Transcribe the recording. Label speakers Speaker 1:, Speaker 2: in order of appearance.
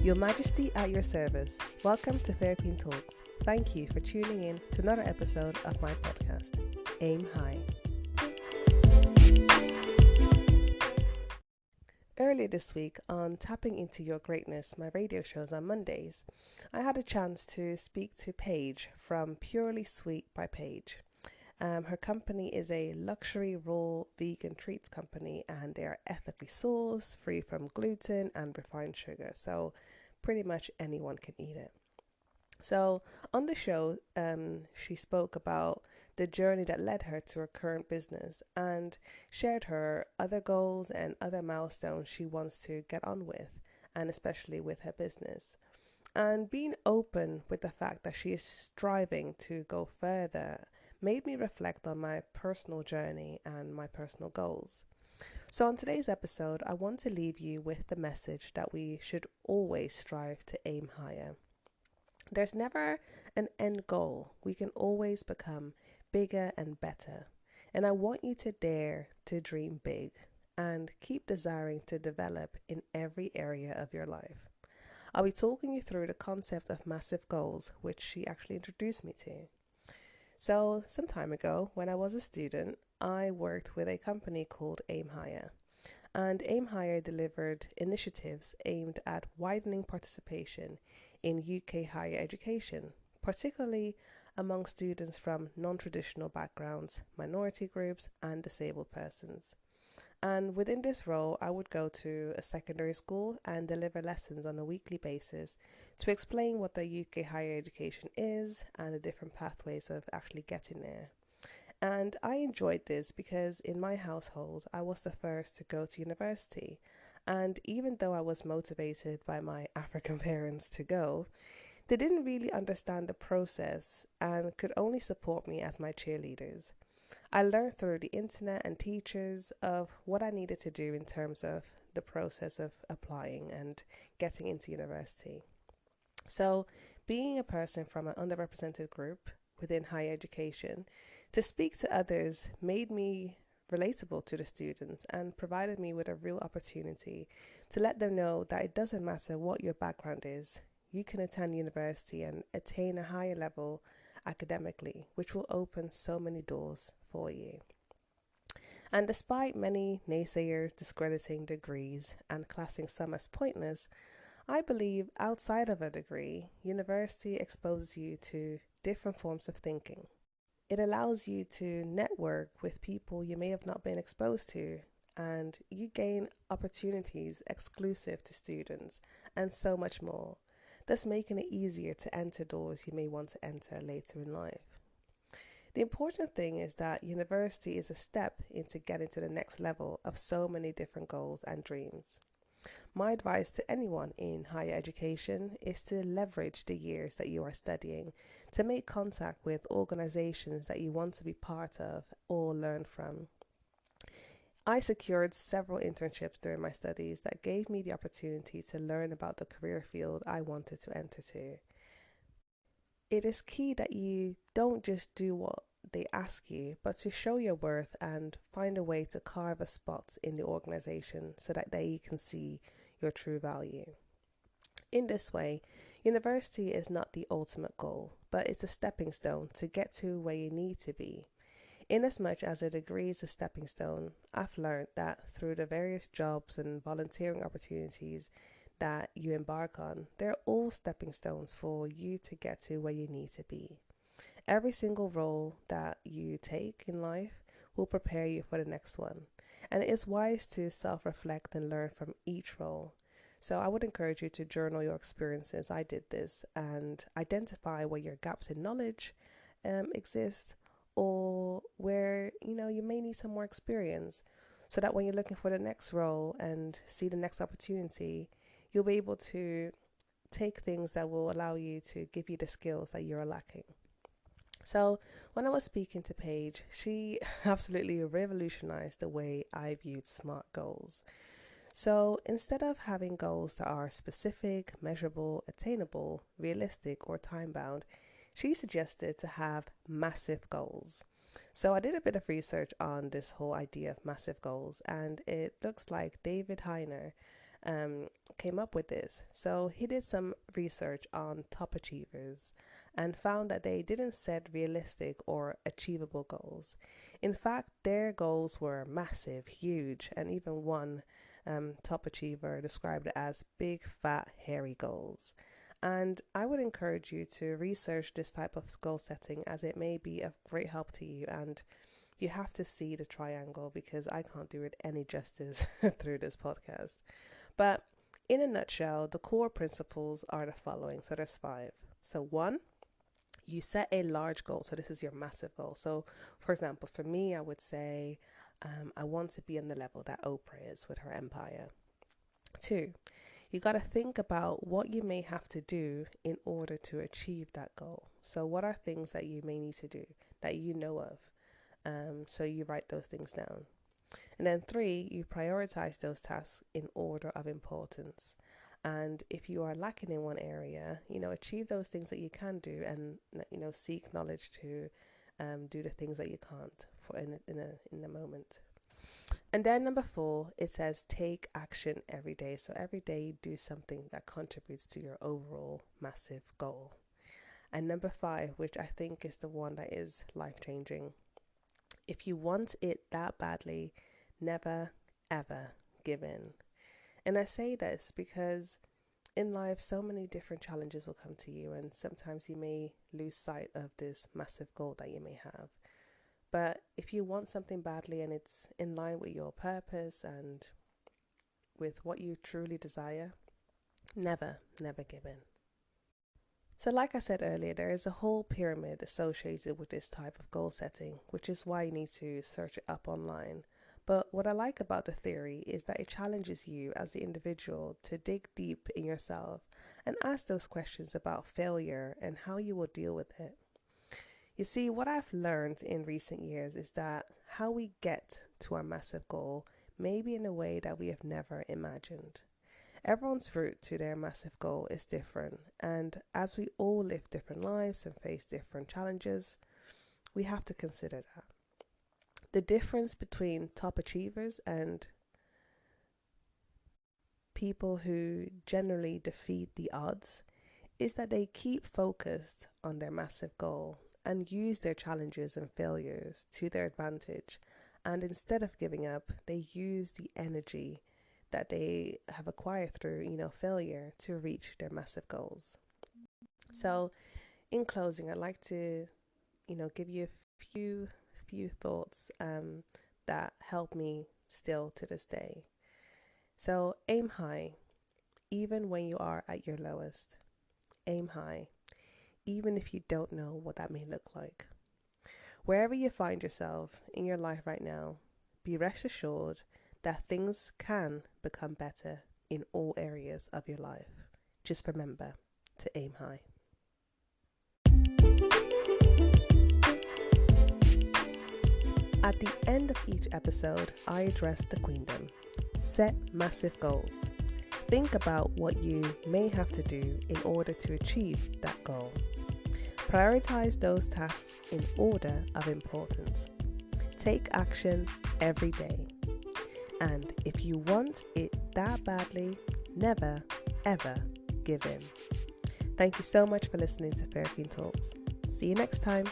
Speaker 1: Your Majesty at your service. Welcome to Fair Queen Talks. Thank you for tuning in to another episode of my podcast, Aim High. Earlier this week on Tapping Into Your Greatness, my radio shows on Mondays, I had a chance to speak to Paige from Purely Sweet by Paige. Her company is a luxury raw vegan treats company, and they are ethically sourced, free from gluten and refined sugar, so pretty much anyone can eat it. So on the show, she spoke about the journey that led her to her current business and shared her other goals and other milestones she wants to get on with, and especially with her business. And being open with the fact that she is striving to go further made me reflect on my personal journey and my personal goals. So, on today's episode, I want to leave you with the message that we should always strive to aim higher. There's never an end goal. We can always become bigger and better. And I want you to dare to dream big and keep desiring to develop in every area of your life. I'll be talking you through the concept of massive goals, which she actually introduced me to. So, some time ago, when I was a student, I worked with a company called Aim Higher. And Aim Higher delivered initiatives aimed at widening participation in UK higher education, particularly among students from non-traditional backgrounds, minority groups, and disabled persons. And within this role, I would go to a secondary school and deliver lessons on a weekly basis to explain what the UK higher education is and the different pathways of actually getting there. And I enjoyed this because in my household, I was the first to go to university. And even though I was motivated by my African parents to go, they didn't really understand the process and could only support me as my cheerleaders. I learned through the internet and teachers of what I needed to do in terms of the process of applying and getting into university. So, being a person from an underrepresented group within higher education, to speak to others made me relatable to the students and provided me with a real opportunity to let them know that it doesn't matter what your background is, you can attend university and attain a higher level academically, which will open so many doors for you. And despite many naysayers discrediting degrees and classing some as pointless, I believe outside of a degree, university exposes you to different forms of thinking. It allows you to network with people you may have not been exposed to, and you gain opportunities exclusive to students, and so much more, thus making it easier to enter doors you may want to enter later in life. The important thing is that university is a step into getting to the next level of so many different goals and dreams. My advice to anyone in higher education is to leverage the years that you are studying to make contact with organizations that you want to be part of or learn from. I secured several internships during my studies that gave me the opportunity to learn about the career field I wanted to enter to. It is key that you don't just do what they ask you, but to show your worth and find a way to carve a spot in the organization so that they can see your true value. In this way, university is not the ultimate goal, but it's a stepping stone to get to where you need to be. Inasmuch as a degree is a stepping stone, I've learned that through the various jobs and volunteering opportunities that you embark on, they're all stepping stones for you to get to where you need to be. Every single role that you take in life will prepare you for the next one, and it is wise to self-reflect and learn from each role. So I would encourage you to journal your experiences. I did this, and identify where your gaps in knowledge exist, or where you may need some more experience, so that when you're looking for the next role and see the next opportunity, you'll be able to take things that will allow you to give you the skills that you're lacking. So when I was speaking to Paige, she absolutely revolutionized the way I viewed SMART goals. So instead of having goals that are specific, measurable, attainable, realistic, or time-bound, she suggested to have massive goals. So I did a bit of research on this whole idea of massive goals, and it looks like David Heiner came up with this. So he did some research on top achievers and found that they didn't set realistic or achievable goals. In fact, their goals were massive, huge, and even one top achiever described it as big, fat, hairy goals. And I would encourage you to research this type of goal setting, as it may be of great help to you. And you have to see the triangle, because I can't do it any justice through this podcast. But in a nutshell, the core principles are the following. So there's 5. So 1, you set a large goal. So this is your massive goal. So for example, for me, I would say I want to be on the level that Oprah is with her empire. 2, you got to think about what you may have to do in order to achieve that goal. So what are things that you may need to do that you know of? So you write those things down. And then 3, you prioritize those tasks in order of importance. And if you are lacking in one area, achieve those things that you can do, and seek knowledge to do the things that you can't for in a moment. And then number 4, it says take action every day. So every day do something that contributes to your overall massive goal. And number 5, which I think is the one that is life-changing. If you want it that badly, never, ever give in. And I say this because in life, so many different challenges will come to you, and sometimes you may lose sight of this massive goal that you may have. But if you want something badly and it's in line with your purpose and with what you truly desire, never, never give in. So like I said earlier, there is a whole pyramid associated with this type of goal setting, which is why you need to search it up online. But what I like about the theory is that it challenges you as the individual to dig deep in yourself and ask those questions about failure and how you will deal with it. You see, what I've learned in recent years is that how we get to our massive goal may be in a way that we have never imagined. Everyone's route to their massive goal is different, and as we all live different lives and face different challenges, we have to consider that. The difference between top achievers and people who generally defeat the odds is that they keep focused on their massive goal and use their challenges and failures to their advantage. And instead of giving up, they use the energy that they have acquired through, failure to reach their massive goals. So in closing, I'd like to, give you a few thoughts that help me still to this day. So aim high, even when you are at your lowest. Aim high, even if you don't know what that may look like. Wherever you find yourself in your life right now, be rest assured that things can become better in all areas of your life. Just remember to aim high. At the end of each episode, I address the queendom. Set massive goals. Think about what you may have to do in order to achieve that goal. Prioritize those tasks in order of importance. Take action every day. And if you want it that badly, never, ever give in. Thank you so much for listening to Fair Queen Talks. See you next time.